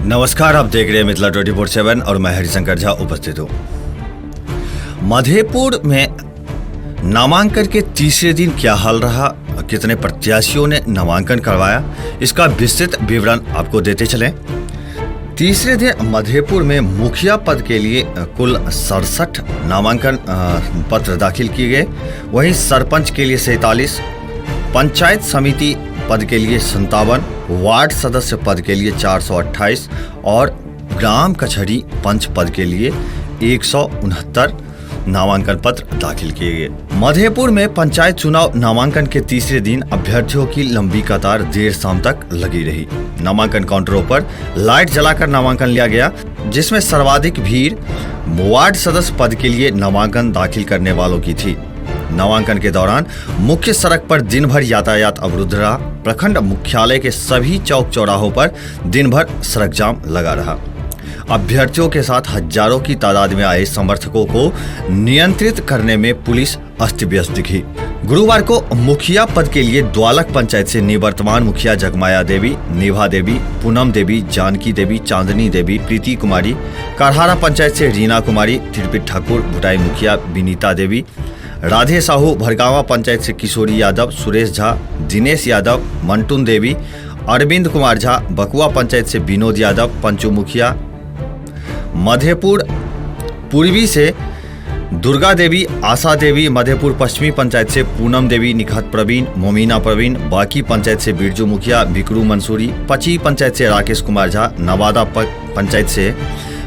नमस्कार, आप देख रहे हैं मिथिला 24/7 और मैं हरिशंकर झा उपस्थित हूँ। मधेपुर में नामांकन के तीसरे दिन क्या हाल रहा, कितने प्रत्याशियों ने नामांकन करवाया, इसका विस्तृत विवरण आपको देते चलें। तीसरे दिन मधेपुर में मुखिया पद के लिए कुल 67 नामांकन पत्र दाखिल किए गए। वहीं सरपंच के लिए 47, पंचायत समिति पद के लिए 57, वार्ड सदस्य पद के लिए 428 और ग्राम कचहरी पंच पद के लिए 169 नामांकन पत्र दाखिल किए गए। मधेपुर में पंचायत चुनाव नामांकन के तीसरे दिन अभ्यर्थियों की लंबी कतार देर शाम तक लगी रही। नामांकन काउंटरों पर लाइट जलाकर नामांकन लिया गया, जिसमें सर्वाधिक भीड़ वार्ड सदस्य पद के लिए नामांकन दाखिल करने वालों की थी। नामांकन के दौरान मुख्य सड़क पर दिन भर यातायात अवरुद्ध रहा। प्रखंड मुख्यालय के सभी चौक चौराहों पर दिन भर सड़क जाम लगा रहा। अभ्यर्थियों के साथ हजारों की तादाद में आए समर्थकों को नियंत्रित करने में पुलिस अस्त व्यस्त दिखी। गुरुवार को मुखिया पद के लिए द्वालक पंचायत से निवर्तमान मुखिया जगमाया देवी, निभा देवी, पूनम देवी, जानकी देवी, चांदनी देवी, प्रीति कुमारी, करहारा पंचायत से रीना कुमारी, त्रिपिट ठाकुर, भुटाई मुखिया विनीता देवी, राधे साहू, भरगावा पंचायत से किशोरी यादव, सुरेश झा, दिनेश यादव, मंटून देवी, अरविंद कुमार झा, बकुआ पंचायत से विनोद यादव, पंचू मुखिया, मधेपुर पूर्वी से दुर्गा देवी, आशा देवी, मधेपुर पश्चिमी पंचायत से पूनम देवी, निखत प्रवीण, मोमिना प्रवीण, बाकी पंचायत से बिरजू मुखिया, बिकरू मंसूरी, पची पंचायत से राकेश कुमार झा, नवादा पंचायत से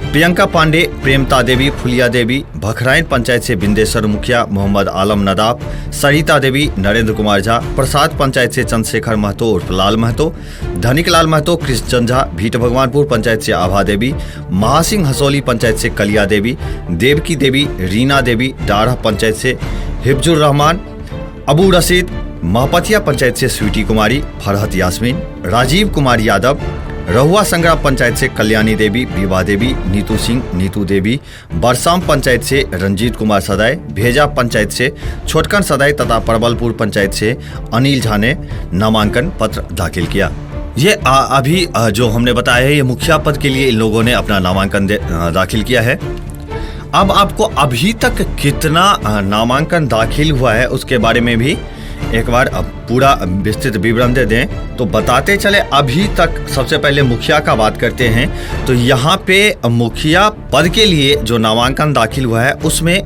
प्रियंका पांडे, प्रेमता देवी, फुलिया देवी, भखराइन पंचायत से बिंदेश्वर मुखिया, मोहम्मद आलम नदाफ, सरिता देवी, नरेंद्र कुमार झा, प्रसाद पंचायत से चंद्रशेखर महतो उर्फ लाल महतो, धनिक लाल महतो, कृष्णचंद झा, भीट भगवानपुर पंचायत से आभा देवी, महासिंह हसौली पंचायत से कलिया देवी, देवकी देवी, रीना देवी, डाढ़ा पंचायत से हिफ्जुर रहमान, अबू रशीद, महपतिया पंचायत से स्वीटी कुमारी, फरहत यास्मीन, राजीव कुमार यादव, रहुआ संग्राम पंचायत से कल्याणी देवी, विभा देवी, नीतू सिंह, नीतू देवी, बरसाम पंचायत से रंजीत कुमार सदाय, भेजा पंचायत से छोटकन सदाय तथा परबलपुर पंचायत से अनिल झा ने नामांकन पत्र दाखिल किया। ये अभी जो हमने बताया है, ये मुखिया पद के लिए इन लोगों ने अपना नामांकन दाखिल किया है। अब आपको अभी तक कितना नामांकन दाखिल हुआ है उसके बारे में भी एक बार पूरा विस्तृत विवरण दे दें तो बताते चले। अभी तक सबसे पहले मुखिया का बात करते हैं तो यहाँ पे मुखिया पद के लिए जो नामांकन दाखिल हुआ है उसमें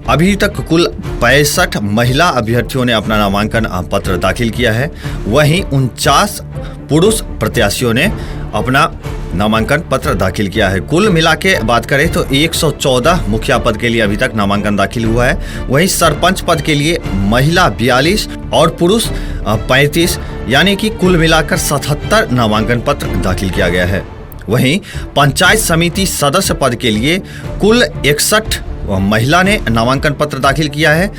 अभी तक कुल 65 महिला अभ्यर्थियों ने अपना नामांकन पत्र दाखिल किया है। वहीं 49 पुरुष प्रत्याशियों ने अपना नामांकन पत्र दाखिल किया है। कुल मिला के बात करें तो 114 मुखिया पद के लिए अभी तक नामांकन दाखिल हुआ है। वहीं सरपंच पद के लिए महिला 42 और पुरुष 35, यानी कि कुल मिलाकर 77 नामांकन पत्र दाखिल किया गया है। वहीं पंचायत समिति सदस्य पद के लिए कुल 61 महिला ने नामांकन पत्र दाखिल किया है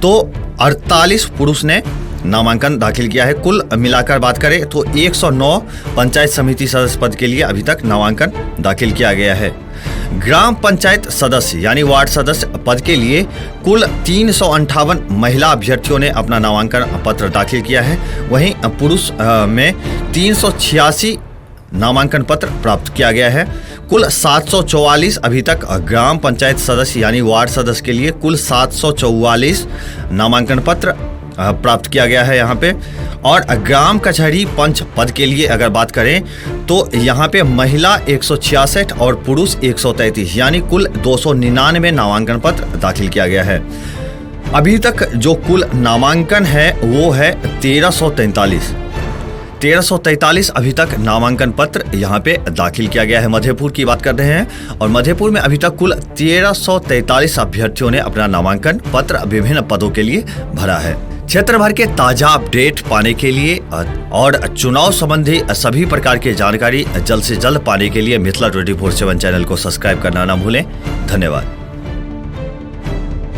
तो 48 पुरुष ने नामांकन दाखिल किया है। कुल मिलाकर बात करें तो 109 पंचायत समिति सदस्य पद के लिए अभी तक नामांकन दाखिल किया गया है। ग्राम पंचायत सदस्य यानी वार्ड सदस्य पद के लिए कुल 358 महिला अभ्यर्थियों ने अपना नामांकन पत्र दाखिल किया है। वहीं पुरुष में 386 नामांकन पत्र प्राप्त किया गया है। कुल 744 अभी तक ग्राम पंचायत सदस्य यानी वार्ड सदस्य के लिए कुल 744 नामांकन पत्र प्राप्त किया गया है यहाँ पे। और ग्राम कचहरी पंच पद के लिए अगर बात करें तो यहाँ पे महिला 166 और पुरुष 133, यानी कुल 299 नामांकन पत्र दाखिल किया गया है। अभी तक जो कुल नामांकन है वो है 1343 अभी तक नामांकन पत्र यहाँ पे दाखिल किया गया है। मधेपुर की बात कर रहे हैं और मधेपुर में अभी तक कुल 1343 अभ्यर्थियों ने अपना नामांकन पत्र विभिन्न पदों के लिए भरा है। क्षेत्र भर के ताजा अपडेट पाने के लिए और चुनाव संबंधी सभी प्रकार की जानकारी जल्द से जल्द पाने के लिए मिथिला 24/7 चैनल को सब्सक्राइब करना ना भूलें। धन्यवाद।